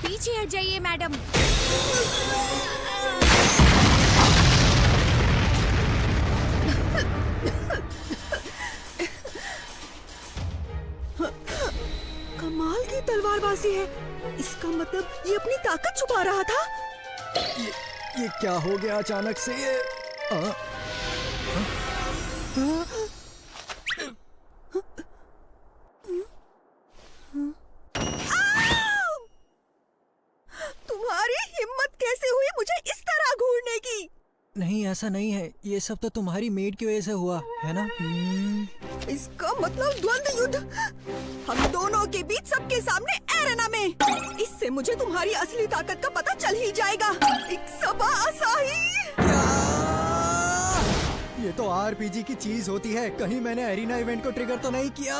पीछे हट जाइए मैडम। कमाल की तलवारबाजी है। इसका मतलब ये अपनी ताकत छुपा रहा था। ये क्या हो गया अचानक से? ये तुम्हारी हिम्मत कैसे हुई मुझे इस तरह घूरने की? नहीं, ऐसा नहीं है। ये सब तो तुम्हारी मेड की वजह से हुआ है ना? इसका मतलब द्वंद्व युद्ध हम दोनों के बीच सबके सामने एरेना में। इससे मुझे तुम्हारी असली ताकत का पता चल ही जाएगा। एक सबा असाही। ये तो आरपीजी की चीज होती है। कहीं मैंने एरिना इवेंट को ट्रिगर तो नहीं किया?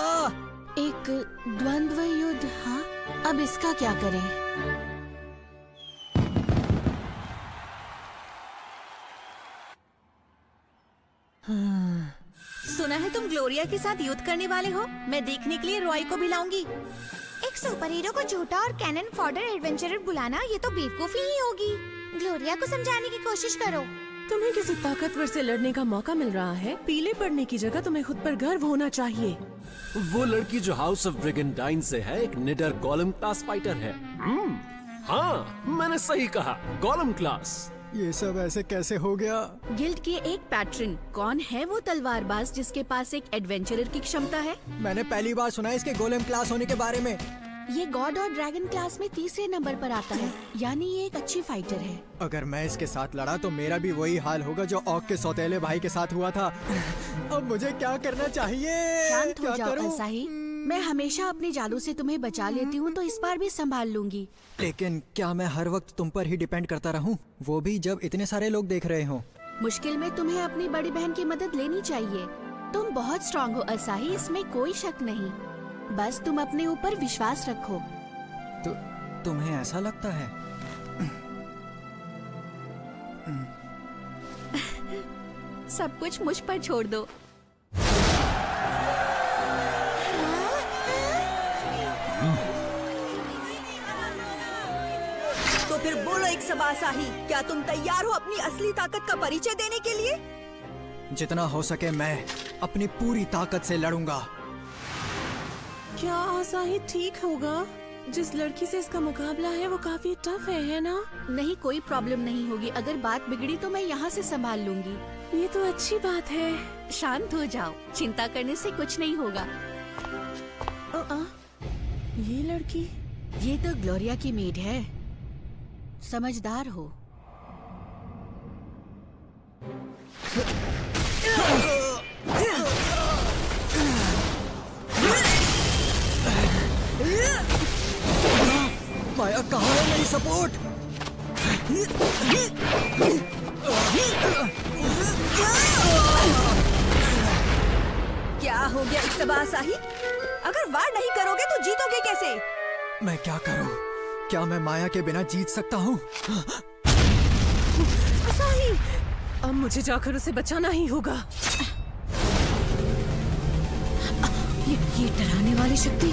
एक द्वंद्व युद्ध? हाँ, अब इसका क्या करें? सुना है तुम ग्लोरिया के साथ युद्ध करने वाले हो। मैं देखने के लिए रॉय को भी लाऊंगी। एक सुपर हीरो को झूठा और कैनन फॉडर एडवेंचरर बुलाना ये तो बेवकूफी ही होगी। ग्लोरिया को समझाने की कोशिश करो। तुम्हें किसी ताकतवर से लड़ने का मौका मिल रहा है। पीले पड़ने की जगह तुम्हें खुद पर गर्व होना चाहिए। वो लड़की जो हाउस ऑफ ब्रिगेंडाइन से है, एक निडर गोलेम क्लास फाइटर है। हाँ, मैंने सही कहा, गोलेम क्लास। ये सब ऐसे कैसे हो गया? गिल्ड के एक पैट्रन। कौन है वो तलवारबाज जिसके पास एक एडवेंचरर की क्षमता है? मैंने पहली बार सुना है इसके गोलेम क्लास होने के बारे में। ये गॉड और ड्रैगन क्लास में तीसरे नंबर पर आता है, यानी ये एक अच्छी फाइटर है। अगर मैं इसके साथ लड़ा तो मेरा भी वही हाल होगा जो ऑक के सौतेले भाई के साथ हुआ था। अब मुझे क्या करना चाहिए? शांत हो क्या जाओ करूं? असाही। मैं हमेशा अपने जादू से तुम्हें बचा लेती हूँ, तो इस बार भी संभाल लूंगी। लेकिन क्या मैं हर वक्त तुम पर ही डिपेंड करता रहूं? वो भी जब इतने सारे लोग देख रहे हों। मुश्किल में तुम्हें अपनी बड़ी बहन की मदद लेनी चाहिए। तुम बहुत स्ट्रांग हो असाही, इसमें कोई शक नहीं। बस तुम अपने ऊपर विश्वास रखो। तो तुम्हें ऐसा लगता है? सब कुछ मुझ पर छोड़ दो। तो फिर बोलो एक सबा असाही, क्या तुम तैयार हो अपनी असली ताकत का परिचय देने के लिए? जितना हो सके मैं अपनी पूरी ताकत से लड़ूंगा। क्या असाही ठीक होगा? जिस लड़की से इसका मुकाबला है वो काफी टफ है ना? नहीं, कोई प्रॉब्लम नहीं होगी। अगर बात बिगड़ी तो मैं यहाँ से संभाल लूंगी। ये तो अच्छी बात है। शांत हो जाओ, चिंता करने से कुछ नहीं होगा। ये लड़की? ये तो ग्लोरिया की मेड है। समझदार हो। माया कहाँ है मेरी सपोर्ट? क्या हो गया एक सबा असाही? अगर वार नहीं करोगे तो जीतोगे कैसे? मैं क्या करूं? क्या मैं माया के बिना जीत सकता हूं? असाही, अब मुझे जाकर उसे बचाना ही होगा। ये डराने वाली शक्ति।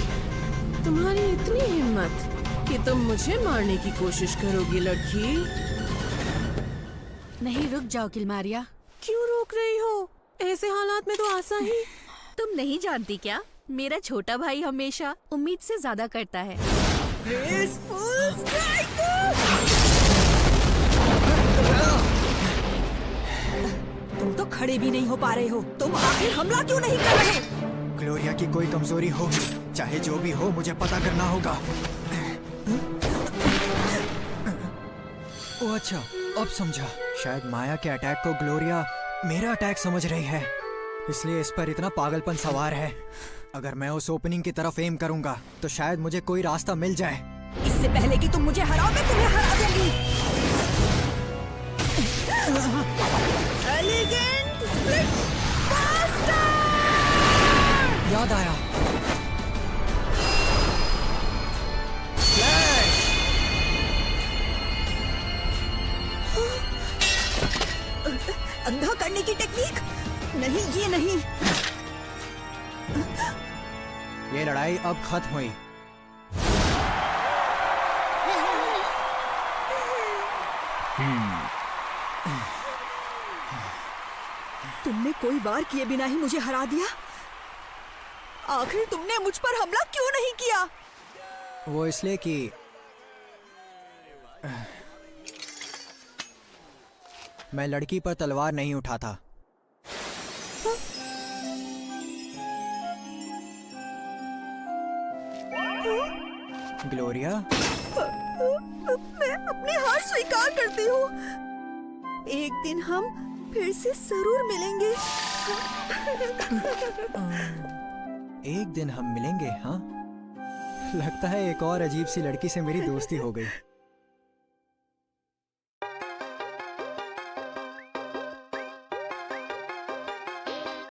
तुम्हारी इतनी हिम्मत कि तुम मुझे मारने की कोशिश करोगी लड़की? नहीं, रुक जाओ किलमारिया। क्यों रोक रही हो? ऐसे हालात में तो असाही। तुम नहीं जानती क्या, मेरा छोटा भाई हमेशा उम्मीद से ज्यादा करता है। तुम तो खड़े भी नहीं हो पा रहे हो। तुम आखिर हमला क्यों नहीं कर रहे? ग्लोरिया की कोई कमजोरी होगी, चाहे जो भी हो मुझे पता करना होगा। ओ अच्छा, अब समझा। शायद माया के अटैक को ग्लोरिया मेरा अटैक समझ रही है, इसलिए इस पर इतना पागलपन सवार है। अगर मैं उस ओपनिंग की तरफ एम करूंगा तो शायद मुझे कोई रास्ता मिल जाए। इससे पहले कि तुम मुझे हराओ, मैं तुम्हें हरा दूंगी। Elegant split bastard! याद आया। अंधा करने की टेक्निक? नहीं, ये नहीं। ये लड़ाई अब खत्म हुई। तुमने कोई वार किए बिना ही मुझे हरा दिया। आखिर तुमने मुझ पर हमला क्यों नहीं किया? वो इसलिए कि मैं लड़की पर तलवार नहीं उठाता। ग्लोरिया, मैं अपनी हार स्वीकार करती हूँ। एक दिन हम फिर से जरूर मिलेंगे। एक दिन हम मिलेंगे, हाँ? लगता है एक और अजीब सी लड़की से मेरी दोस्ती हो गई।